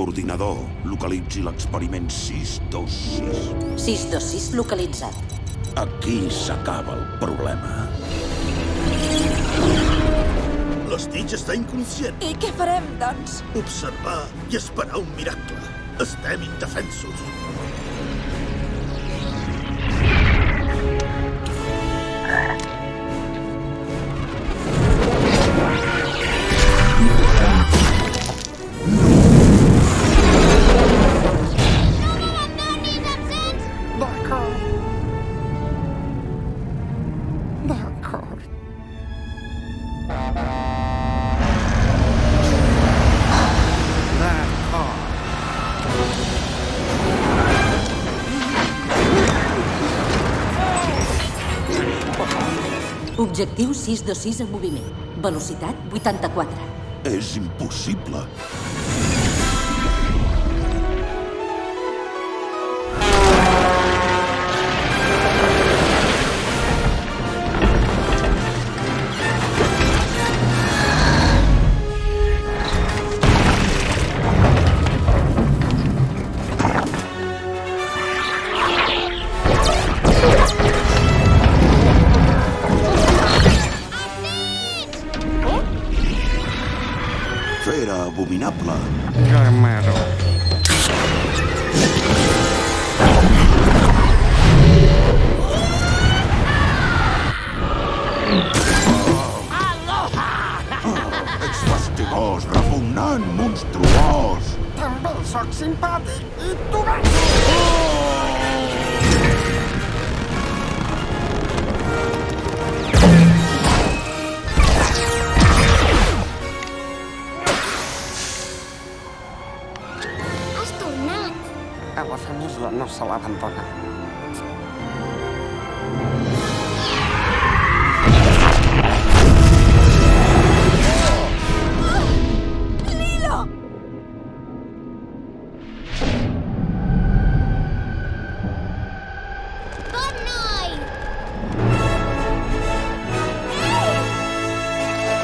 Ordinador, localitzi l'experiment 626. 626 localitzat. Aquí s'acaba el problema. L'Stitch està inconscient. I què farem, doncs? Observar i esperar un miracle. Estem indefensos. Objectiu 626 en moviment. Velocitat 84. És impossible. Fera abominable. Gamero. Ets fastigós, repugnant, monstruós. També sóc simpàtic i dolent. Has tornat. A la família no se l'abandona.